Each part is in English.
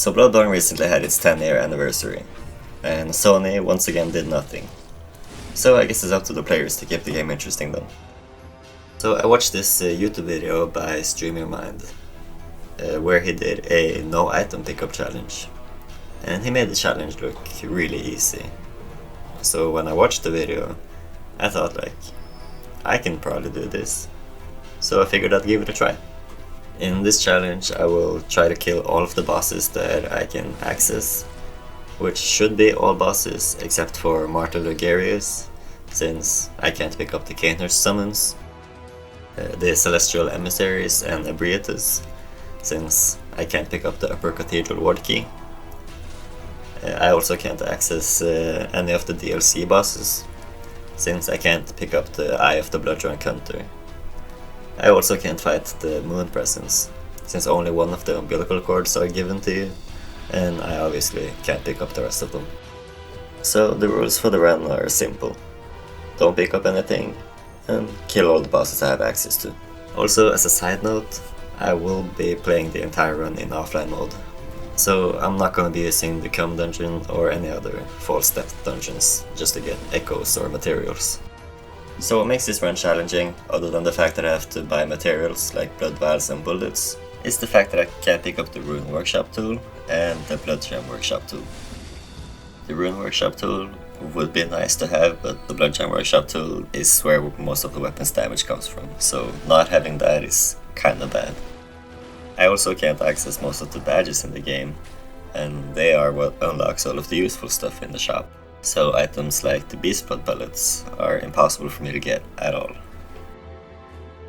So Bloodborne recently had its 10-year anniversary, and Sony once again did nothing. So I guess it's up to the players to keep the game interesting then. So I watched this YouTube video by StreamerMind, where he did a no item pickup challenge. And he made the challenge look really easy. So when I watched the video, I thought like, I can probably do this. So I figured I'd give it a try. In this challenge I will try to kill all of the bosses that I can access, which should be all bosses except for Martyr Logarius, since I can't pick up the Cainhurst summons, the Celestial Emissaries and Ebrietus, since I can't pick up the Upper Cathedral Ward Key. I also can't access any of the DLC bosses, since I can't pick up the Eye of the Blood-Drunk Hunter. I also can't fight the Moon Presence, since only one of the umbilical cords are given to you, and I obviously can't pick up the rest of them. So the rules for the run are simple. Don't pick up anything, and kill all the bosses I have access to. Also, as a side note, I will be playing the entire run in offline mode. So I'm not going to be using the Cum dungeon or any other false depth dungeons just to get echoes or materials. So what makes this run challenging, other than the fact that I have to buy materials like blood vials and bullets, is the fact that I can't pick up the Rune Workshop tool and the Blood Gem Workshop tool. The Rune Workshop tool would be nice to have, but the Blood Gem Workshop tool is where most of the weapon's damage comes from, so not having that is kinda bad. I also can't access most of the badges in the game, and they are what unlocks all of the useful stuff in the shop. So items like the Beast Blood pellets are impossible for me to get at all.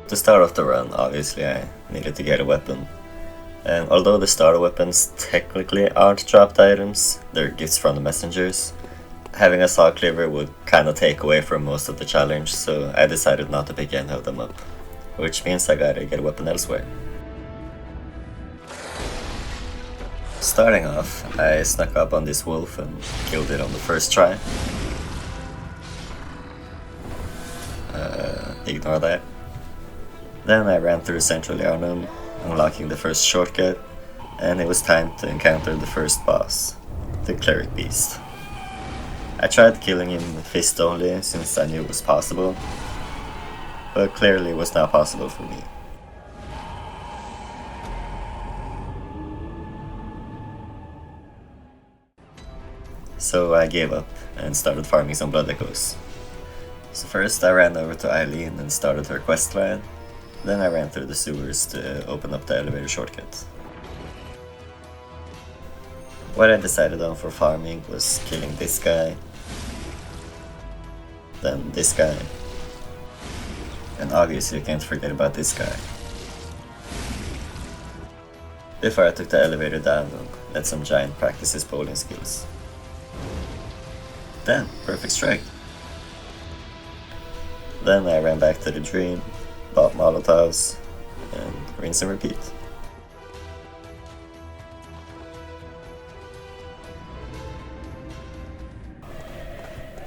To start off the run, obviously I needed to get a weapon. And although the starter weapons technically aren't dropped items, they're gifts from the messengers, having a saw cleaver would kinda take away from most of the challenge, so I decided not to pick any of them up. Which means I gotta get a weapon elsewhere. Starting off, I snuck up on this wolf and killed it on the first try. Ignore that. Then I ran through Central Yharnam, unlocking the first shortcut, and it was time to encounter the first boss, the Cleric Beast. I tried killing him with fist only since I knew it was possible, but clearly it was not possible for me. So I gave up and started farming some blood echoes. So first I ran over to Eileen and started her questline, then I ran through the sewers to open up the elevator shortcut. What I decided on for farming was killing this guy, then this guy, and obviously you can't forget about this guy. Before I took the elevator down and let some giant practice his bowling skills. Then, perfect strike. Then I ran back to the dream, bought Molotovs, and rinse and repeat.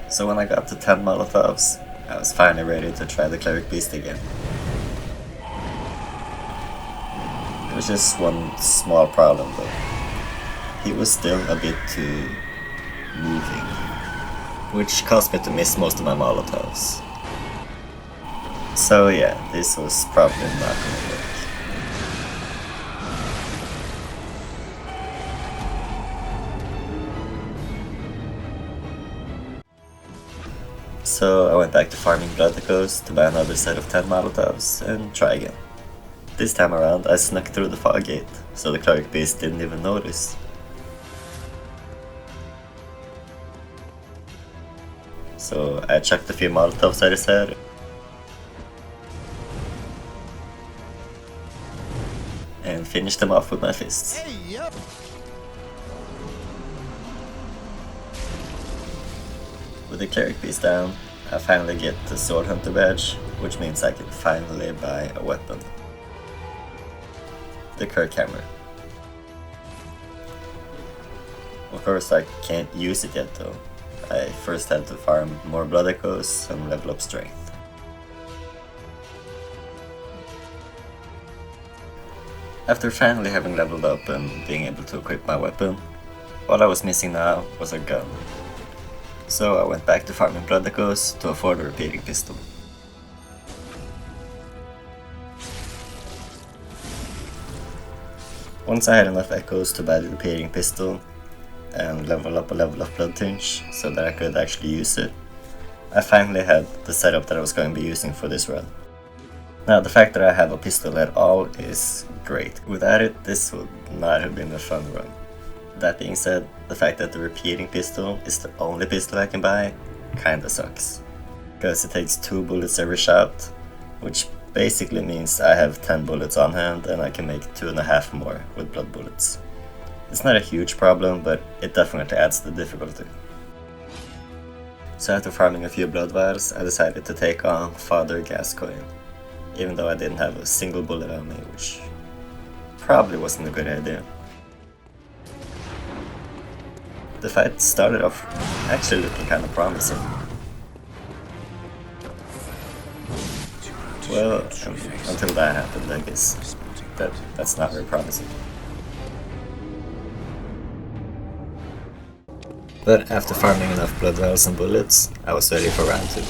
So when I got to 10 Molotovs, I was finally ready to try the Cleric Beast again. There was just one small problem though. He was still a bit too moving, which caused me to miss most of my Molotovs. So yeah, this was probably not gonna work. So I went back to farming blood echoes to buy another set of 10 Molotovs and try again. This time around I snuck through the fog gate, so the Cleric Beast didn't even notice. So I chucked a few Molotovs at his head. And finished him off with my fists. With the Cleric Beast down, I finally get the Sword Hunter badge, which means I can finally buy a weapon. The Kirk Hammer. Of course I can't use it yet though. I first had to farm more blood echoes and level up strength. After finally having leveled up and being able to equip my weapon, all I was missing now was a gun. So I went back to farming blood echoes to afford a repeating pistol. Once I had enough echoes to buy the repeating pistol and level up a level of blood tinge so that I could actually use it, I finally had the setup that I was going to be using for this run. Now the fact that I have a pistol at all is great. Without it, this would not have been a fun run. That being said, the fact that the repeating pistol is the only pistol I can buy kinda sucks. Because it takes 2 bullets every shot, which basically means I have 10 bullets on hand and I can make 2.5 more with blood bullets. It's not a huge problem, but it definitely adds to the difficulty. So after farming a few blood vials, I decided to take on Father Gascoigne, even though I didn't have a single bullet on me, which probably wasn't a good idea. The fight started off actually looking kinda promising. Well, until that happened, I guess. That's not very promising. But after farming enough blood vials and bullets, I was ready for round 2.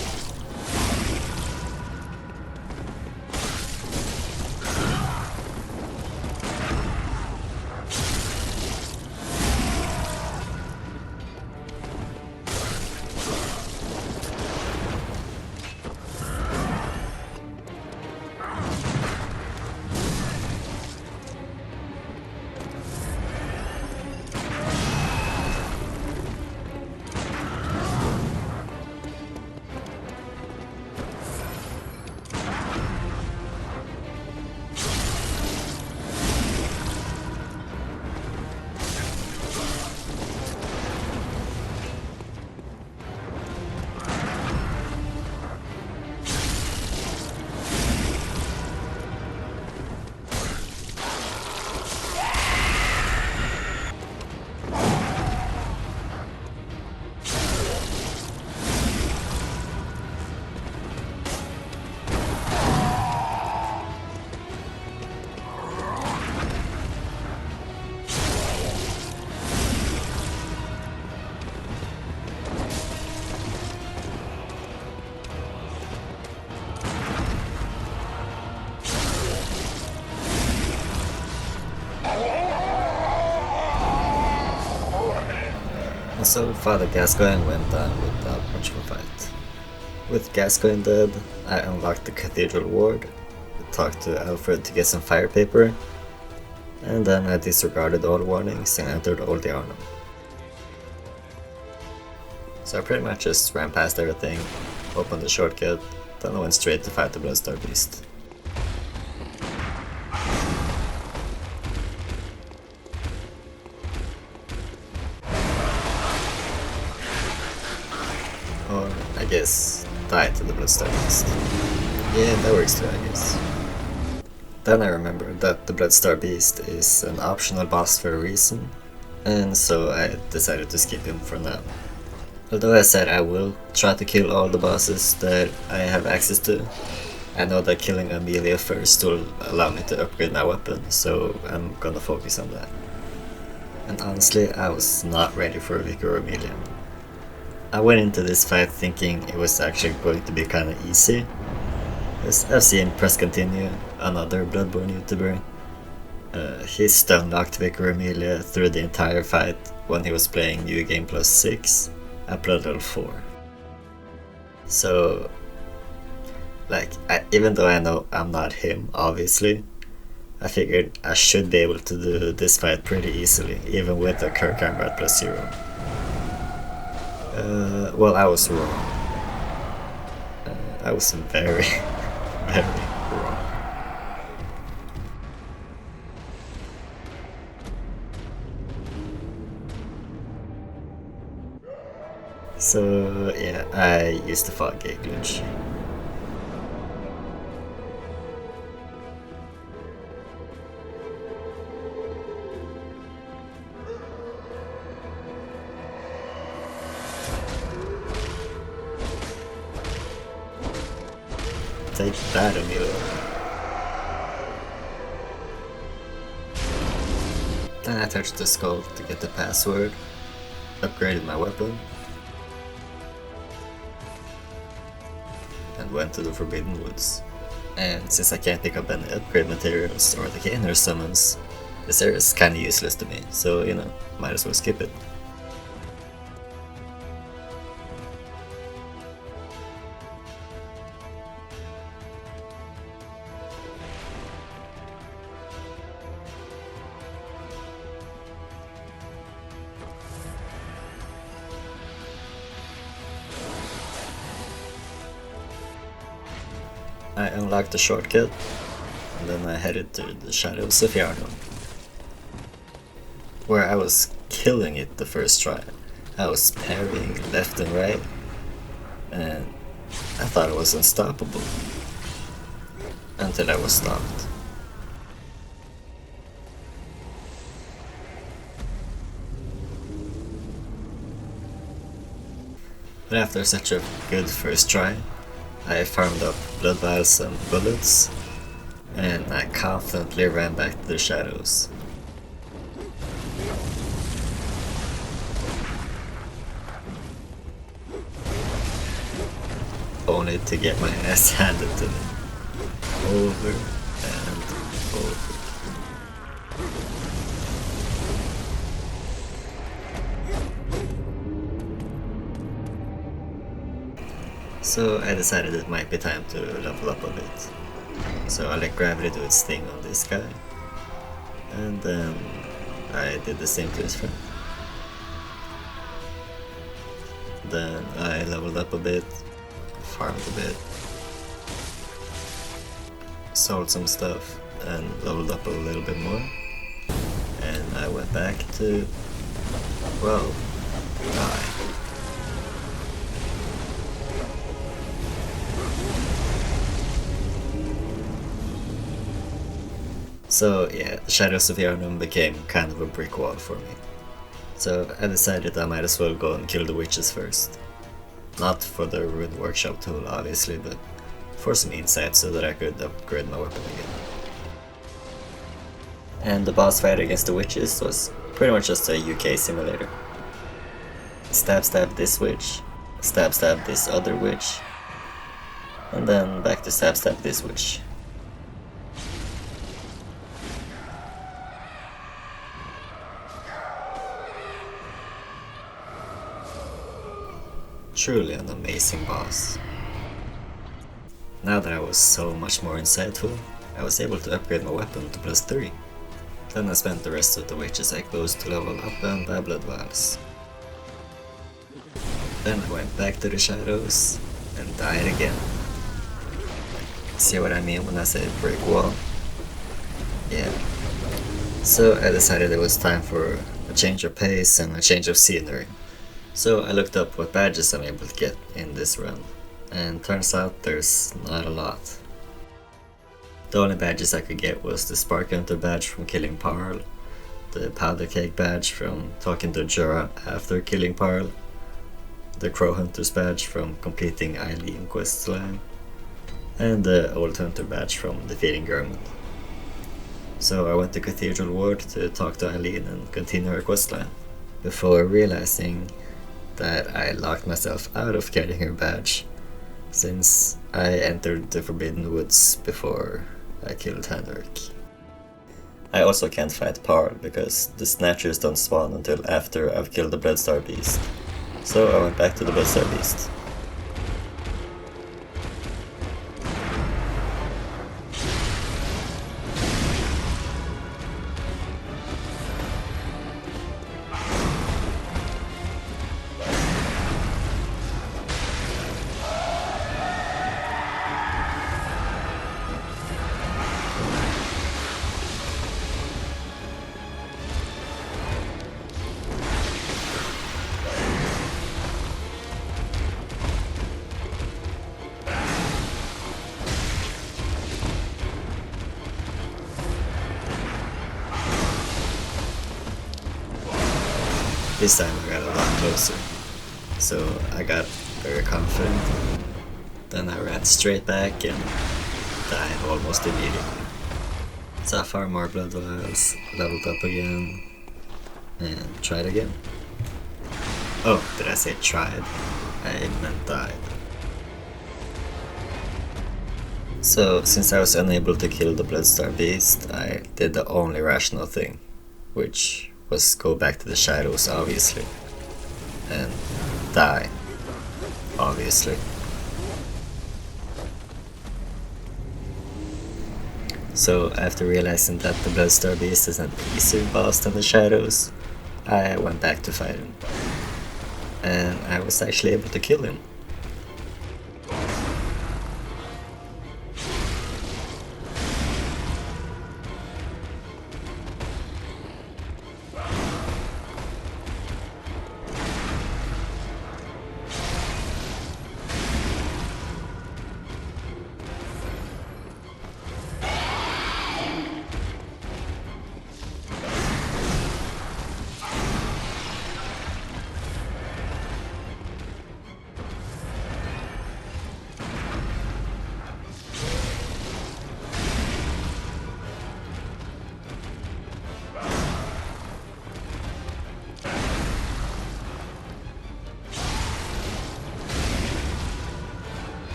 So Father Gascoigne went down without much of a fight. With Gascoigne dead, I unlocked the Cathedral Ward, talked to Alfred to get some fire paper, and then I disregarded all warnings and entered Old Yharnam. So I pretty much just ran past everything, opened the shortcut, then I went straight to fight the Bloodstarved Beast. Or, I guess, die to the Bloodstarved Beast. Yeah, that works too, I guess. Then I remembered that the Bloodstarved Beast is an optional boss for a reason, and so I decided to skip him for now. Although I said I will try to kill all the bosses that I have access to, I know that killing Amelia first will allow me to upgrade my weapon, so I'm gonna focus on that. And honestly, I was not ready for Vicar Amelia. I went into this fight thinking it was actually going to be kinda easy. As I've seen Press Continue, another Bloodborne YouTuber. He stun-locked Vicar Amelia through the entire fight when he was playing New Game Plus 6 at Blood Level 4. So, even though I know I'm not him, obviously, I figured I should be able to do this fight pretty easily, even with a Kirk armor at +0. Well, I was wrong. I was very, very wrong. So, yeah, I used the fog gate glitch. Take that, Amelia. Then I touched the skull to get the password, upgraded my weapon, and went to the Forbidden Woods. And since I can't pick up any upgrade materials or the gainer summons, this area is kinda useless to me, so you know, might as well skip it. I unlocked the shortcut, and then I headed to the Shadows of Yharnam, where I was killing it the first try. I was parrying left and right, and I thought it was unstoppable, until I was stopped. But after such a good first try, I farmed up blood vials and bullets, and I confidently ran back to the shadows. Only to get my ass handed to me. Over and over. So I decided it might be time to level up a bit. So I let gravity do its thing on this guy. And then I did the same to his friend. Then I leveled up a bit, farmed a bit, sold some stuff, and leveled up a little bit more. And I went back to, well, die. So yeah, the Shadows of Yharnam became kind of a brick wall for me. So I decided I might as well go and kill the witches first. Not for the Rune Workshop tool obviously, but for some insight so that I could upgrade my weapon again. And the boss fight against the witches was pretty much just a UK simulator. Stab stab this witch, stab stab this other witch, and then back to stab stab this witch. Truly an amazing boss. Now that I was so much more insightful, I was able to upgrade my weapon to +3. Then I spent the rest of the witches echoes to level up and buy blood vials. Then I went back to the shadows and died again. See what I mean when I say brick wall? Yeah. So I decided it was time for a change of pace and a change of scenery. So I looked up what badges I'm able to get in this run, and turns out there's not a lot. The only badges I could get was the Spark Hunter badge from killing Paarl, the Powder Cake badge from talking to Jorah after killing Paarl, the Crow Hunter's badge from completing Eileen questline, and the Old Hunter badge from defeating Gehrman. So I went to Cathedral Ward to talk to Eileen and continue her questline, before realizing that I locked myself out of getting her badge, since I entered the Forbidden Woods before I killed Hemwick. I also can't fight Paarl because the Snatchers don't spawn until after I've killed the Bloodstarved Beast, so I went back to the Bloodstarved Beast. This time I got a lot closer, so I got very confident. Then I ran straight back and died almost immediately. So I farmed more blood vials, leveled up again, and tried again. Oh, did I say tried? I meant died. So, since I was unable to kill the Bloodstarved Beast, I did the only rational thing, which was go back to the shadows, obviously, and die, obviously. So, after realizing that the Bloodstarved Beast is an easier boss than the shadows, I went back to fight him. And I was actually able to kill him.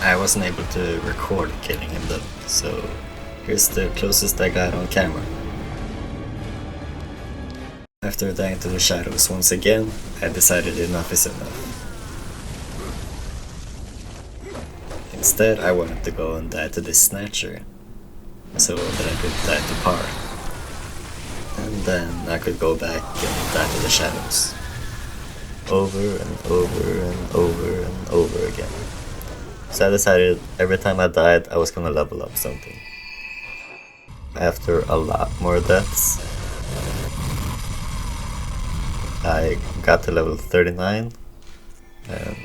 I wasn't able to record killing him though, so here's the closest I got on camera. After dying to the shadows once again, I decided enough is enough. Instead, I wanted to go and die to this Snatcher, so that I could die to Paarl. And then I could go back and die to the shadows. Over and over and over and over again. So I decided every time I died, I was gonna level up something. After a lot more deaths, I got to level 39, and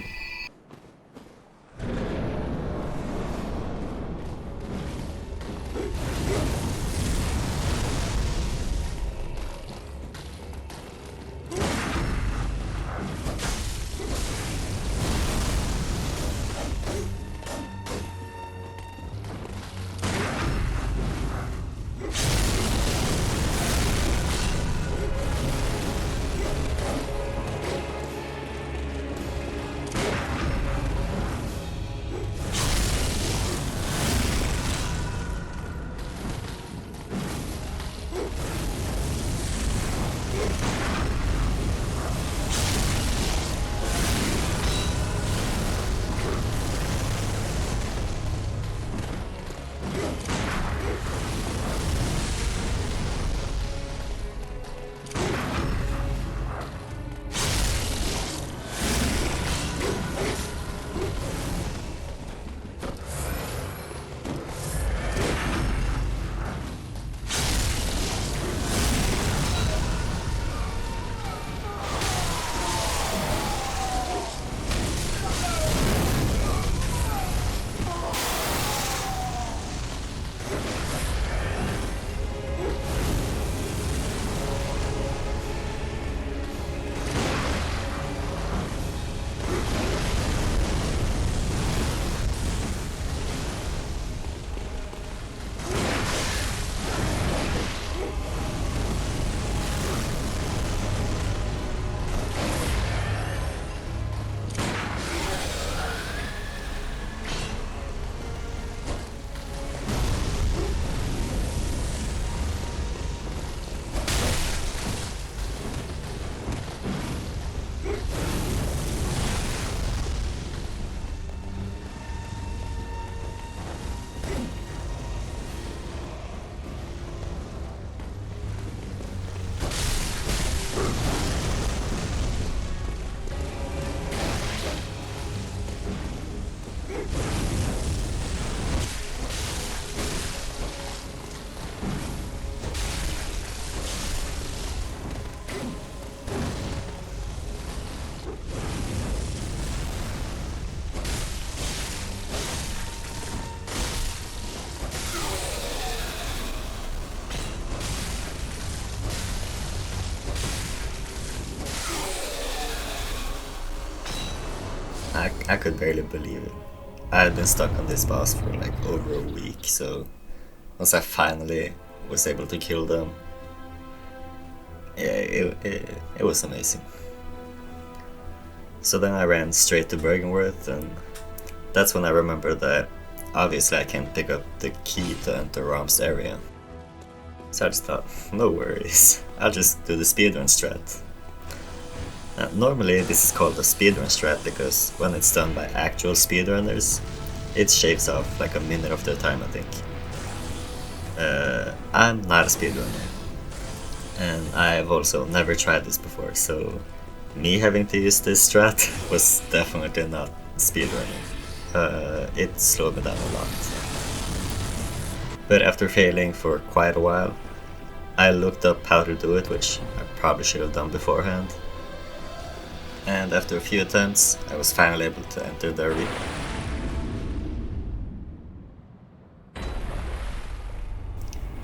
I could barely believe it. I had been stuck on this boss for like over a week, so once I finally was able to kill them, yeah, it was amazing. So then I ran straight to Bergenworth, and that's when I remembered that obviously I can't pick up the key to enter Rom's area. So I just thought, no worries, I'll just do the speedrun strat. Normally this is called a speedrun strat because when it's done by actual speedrunners, it shaves off like a minute of their time, I think. I'm not a speedrunner, and I've also never tried this before, so me having to use this strat was definitely not speedrunning. It slowed me down a lot. But after failing for quite a while, I looked up how to do it, which I probably should have done beforehand. And after a few attempts, I was finally able to enter the arena.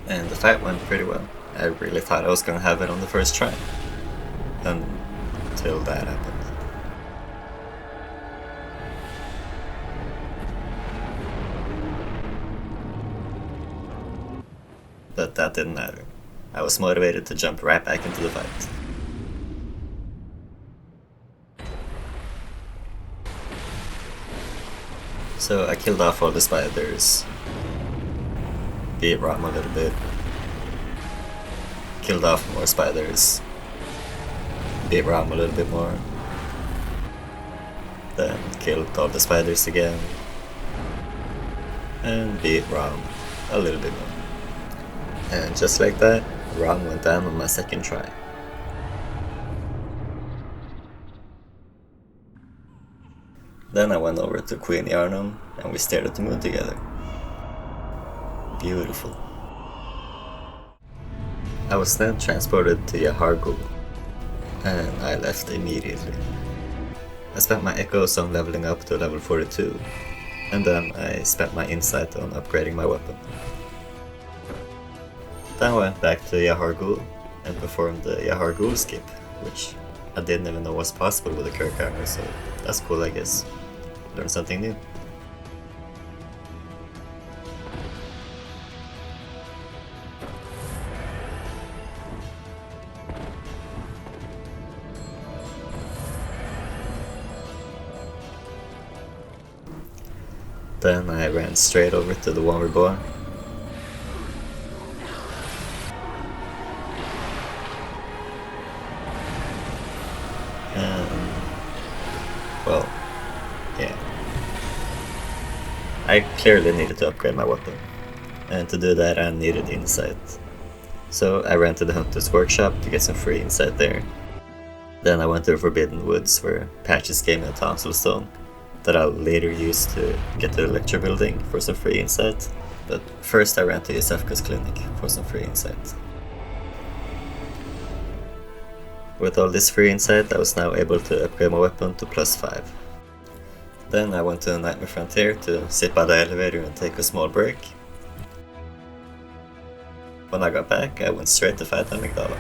And the fight went pretty well. I really thought I was gonna have it on the first try. Until that happened. But that didn't matter. I was motivated to jump right back into the fight. So I killed off all the spiders, beat Rom a little bit, killed off more spiders, beat Rom a little bit more, then killed all the spiders again, and beat Rom a little bit more. And just like that, Rom went down on my second try. Then I went over to Queen Yharnam and we stared at the moon together. Beautiful. I was then transported to Yharnam and I left immediately. I spent my echoes on leveling up to level 42, and then I spent my insight on upgrading my weapon. Then I went back to Yharnam and performed the Yharnam skip, which I didn't even know was possible with the Kirk armor, so that's cool, I guess. Learn something new. Then I ran straight over to the One Reborn. Well, yeah. I clearly needed to upgrade my weapon, and to do that I needed insight. So I ran to the Hunter's Workshop to get some free insight there. Then I went to the Forbidden Woods where Patches gave me a tonsil stone that I'll later use to get to the lecture building for some free insight. But first I ran to Yusefka's clinic for some free insight. With all this free insight, I was now able to upgrade my weapon to +5. Then I went to the Nightmare Frontier to sit by the elevator and take a small break. When I got back, I went straight to fight Amygdala.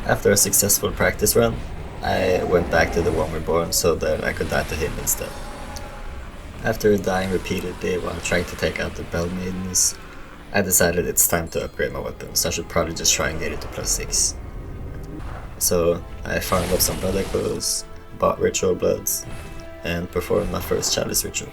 After a successful practice run, I went back to the One Reborn so that I could die to him instead. After dying repeatedly while trying to take out the Bell Maidens, I decided it's time to upgrade my weapon, so I should probably just try and get it to +6. So I farmed up some blood echoes, bought ritual bloods, and performed my first Chalice ritual.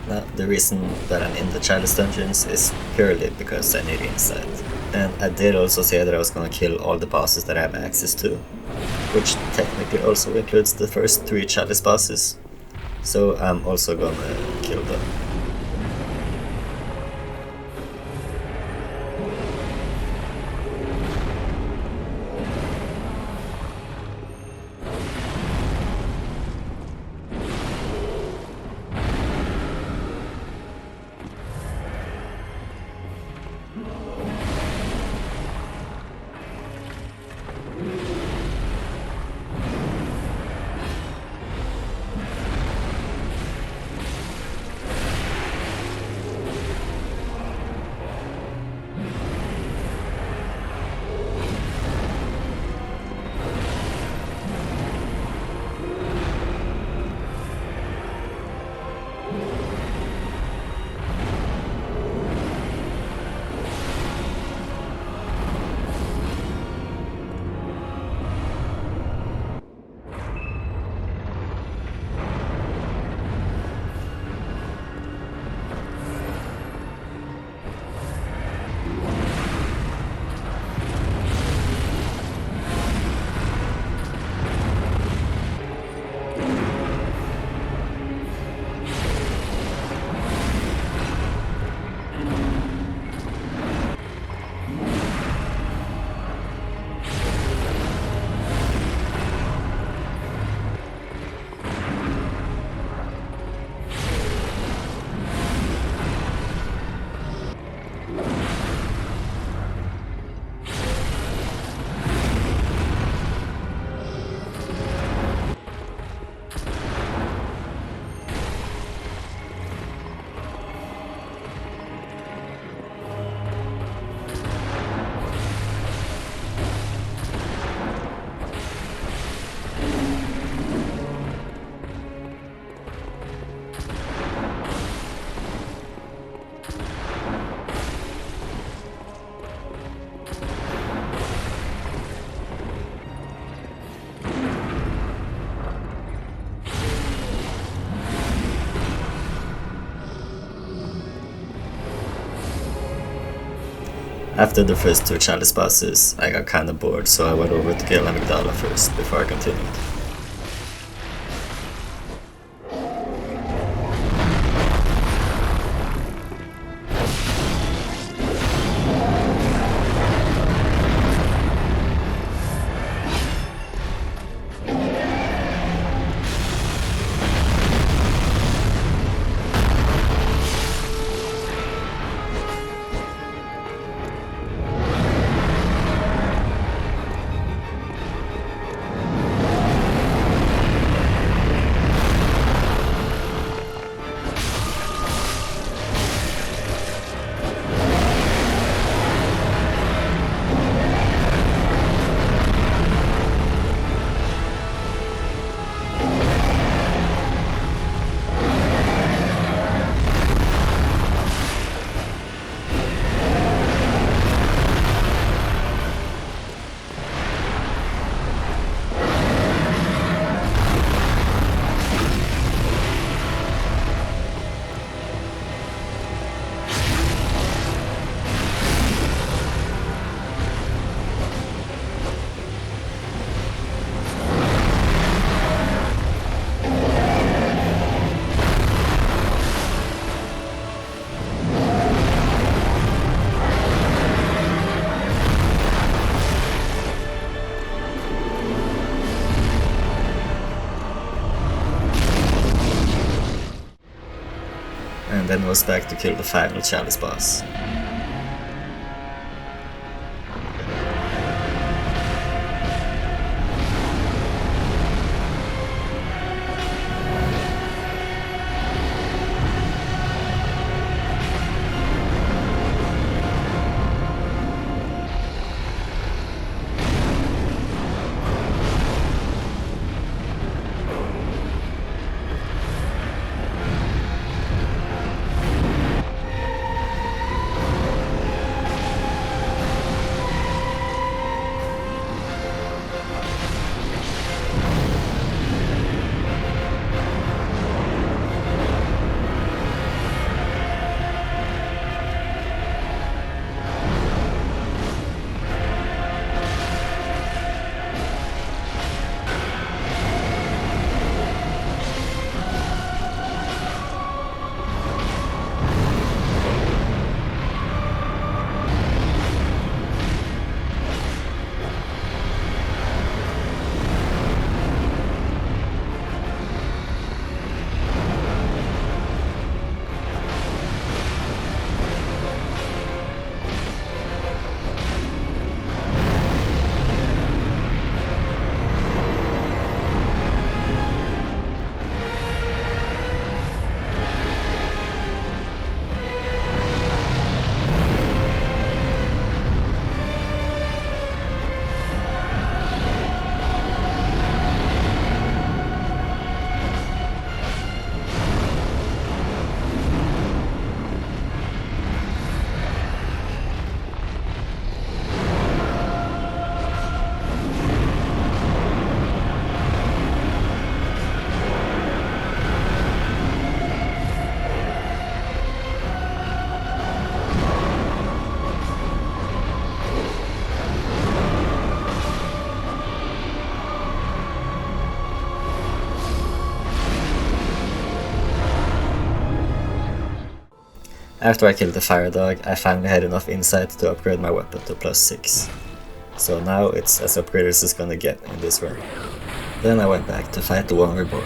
Now, the reason that I'm in the Chalice dungeons is purely because I need insight. And I did also say that I was gonna kill all the bosses that I have access to, which technically also includes the first 3 Chalice bosses, so I'm also gonna kill them. After the first 2 Chalice bosses, I got kinda bored, so I went over to kill Amygdala first, before I continued. And then was back to kill the final Chalice boss. After I killed the fire dog, I finally had enough insight to upgrade my weapon to +6. So now it's as upgraded as it's gonna get in this run. Then I went back to fight the One Reborn.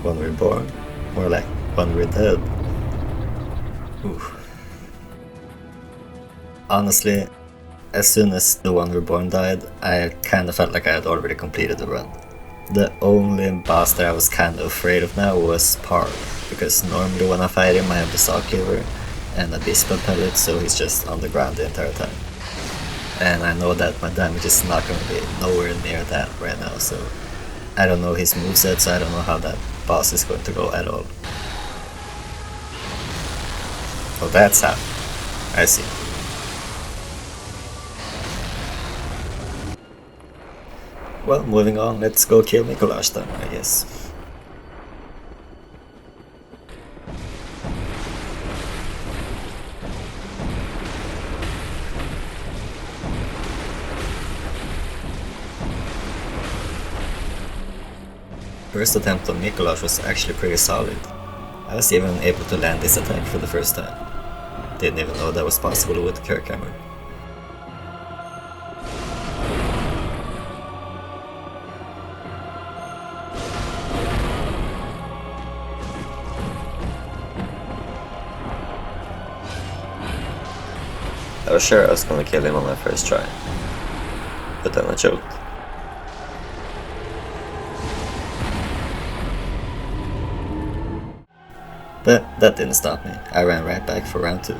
One Reborn? More like One Redead. Ooh. Honestly, as soon as the One Reborn died, I kinda felt like I had already completed the run. The only boss that I was kinda afraid of now was Paarl, because normally when I fight him I have the Saw Cleaver and a Beast pellet, so he's just on the ground the entire time. And I know that my damage is not gonna be nowhere near that right now, so I don't know his moveset, so I don't know how that boss is going to go at all. Oh, that's how. I see. Well, moving on, let's go kill Micolash then, I guess. First attempt on Micolash was actually pretty solid. I was even able to land this attack for the first time. Didn't even know that was possible with the Gehrman. I was sure I was gonna kill him on my first try, but then I choked. But that didn't stop me. I ran right back for round 2.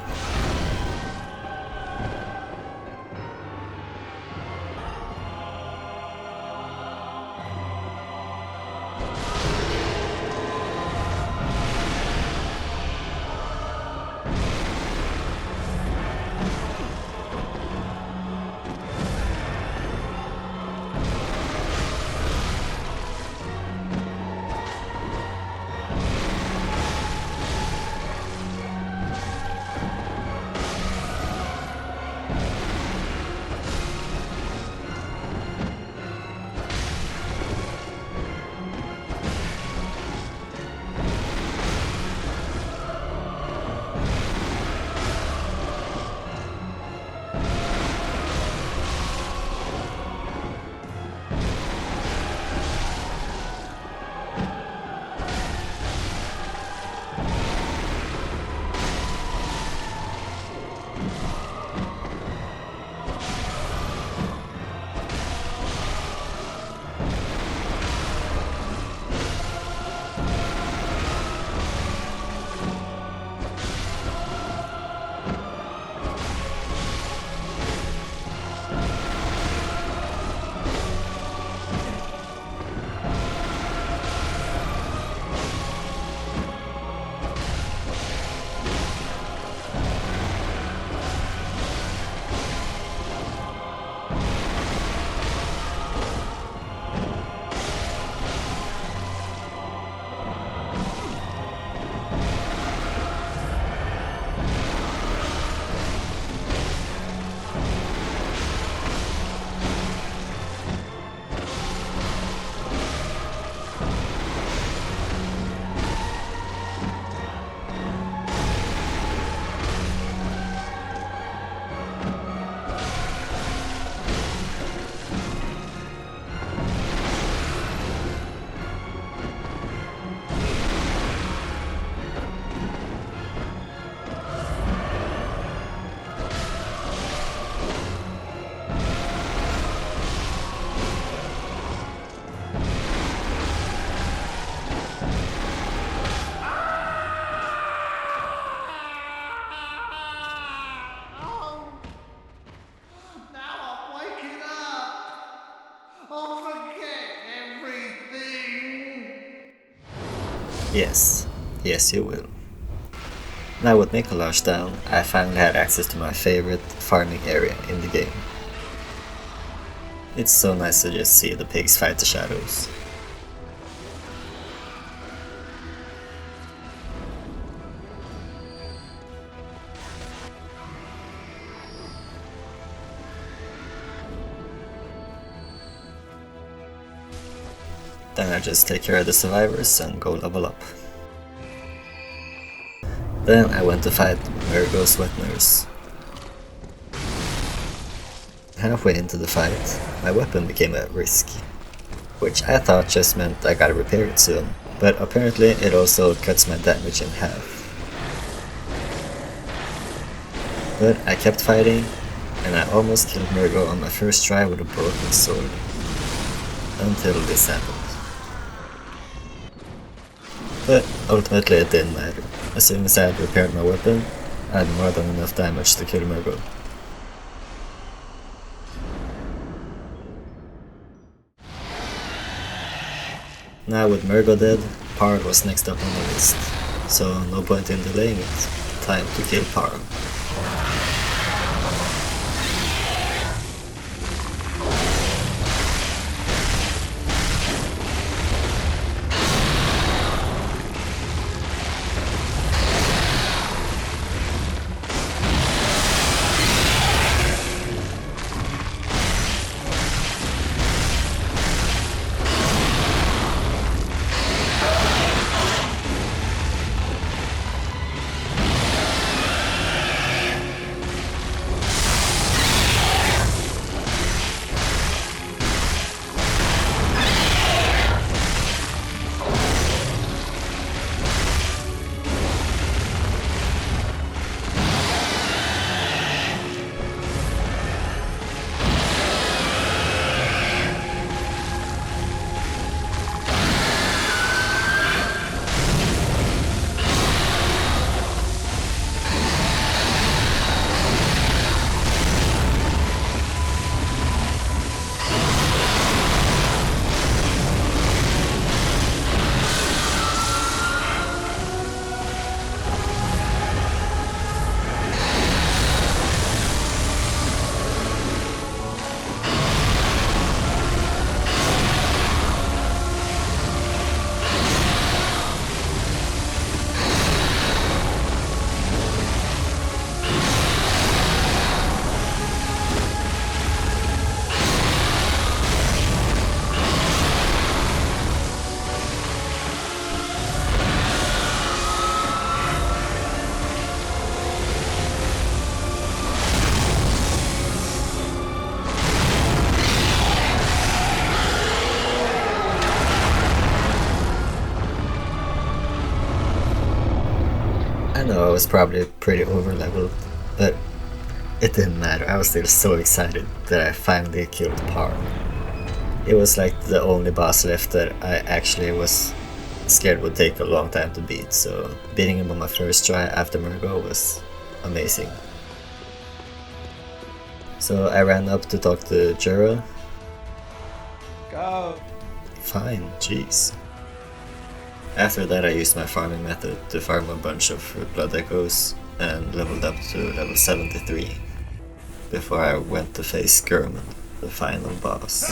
Yes you will. Now with Micolash down, I finally had access to my favorite farming area in the game. It's so nice to just see the pigs fight the shadows. Then I just take care of the survivors and go level up. Then I went to fight Mergo's wet nurse. Halfway into the fight, my weapon became at risk, which I thought just meant I gotta repair it soon, but apparently it also cuts my damage in half. But I kept fighting, and I almost killed Mergo on my first try with a broken sword. Until this happened. But ultimately it didn't matter. As soon as I had repaired my weapon, I had more than enough damage to kill Mergo. Now with Mergo dead, Paarl was next up on the list, so no point in delaying it. Time to kill Paarl. I know I was probably pretty over-leveled, but it didn't matter. I was still so excited that I finally killed Paarl. It was like the only boss left that I actually was scared would take a long time to beat, so beating him on my first try after Mergo was amazing. So I ran up to talk to Gehrman. Go! Fine, jeez. After that I used my farming method to farm a bunch of blood echoes and leveled up to level 73 before I went to face Gehrman, the final boss.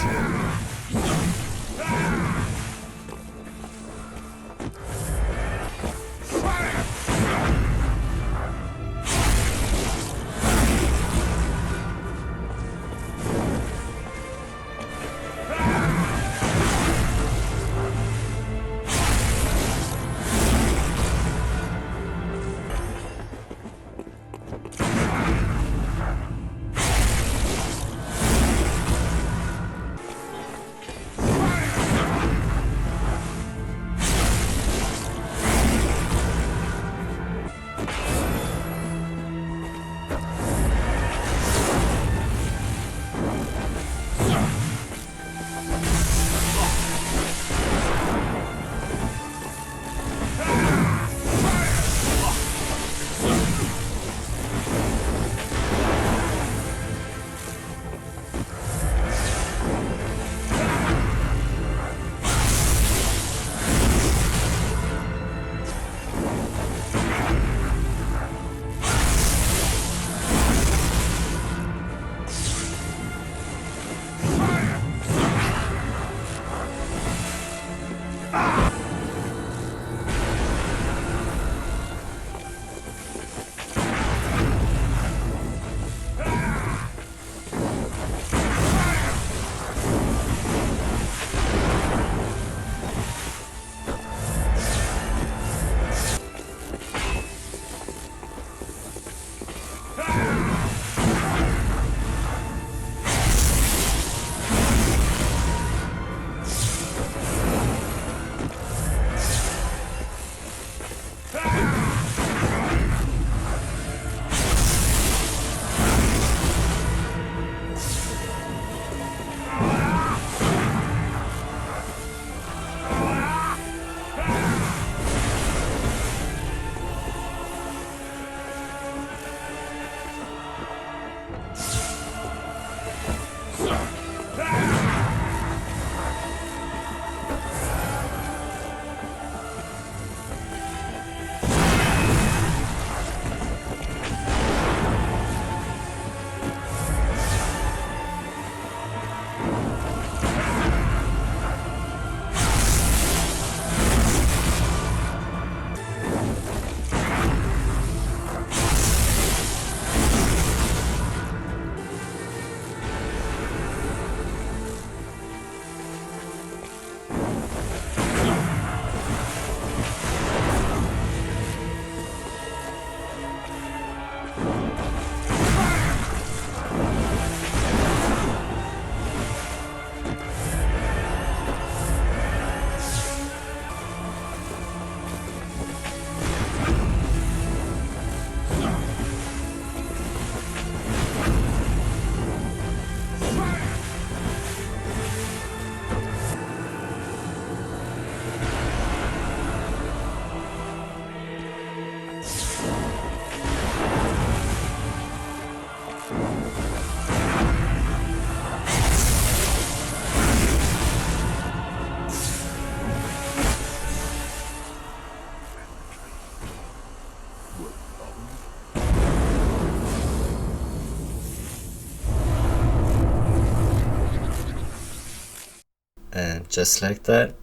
And just like that,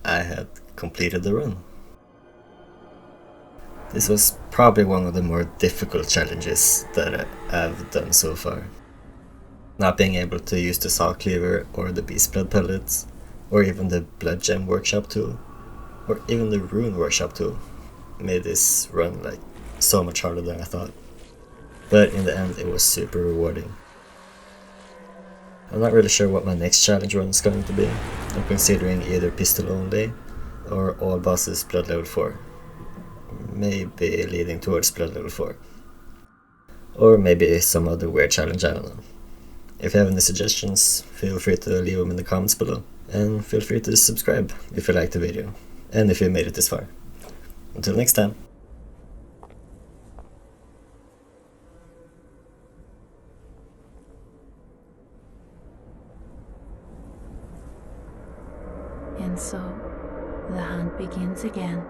I had completed the run. This was probably one of the more difficult challenges that I've done so far. Not being able to use the Saw Cleaver or the Beast Blood Pellets, or even the Blood Gem Workshop tool, or even the Rune Workshop tool, made this run like so much harder than I thought. But in the end it was super rewarding. I'm not really sure what my next challenge run is going to be. I'm considering either pistol only or all bosses blood level 4. Maybe leading towards blood level 4. Or maybe some other weird challenge, I don't know. If you have any suggestions, feel free to leave them in the comments below. And feel free to subscribe if you liked the video, and if you made it this far. Until next time. And so, the hunt begins again.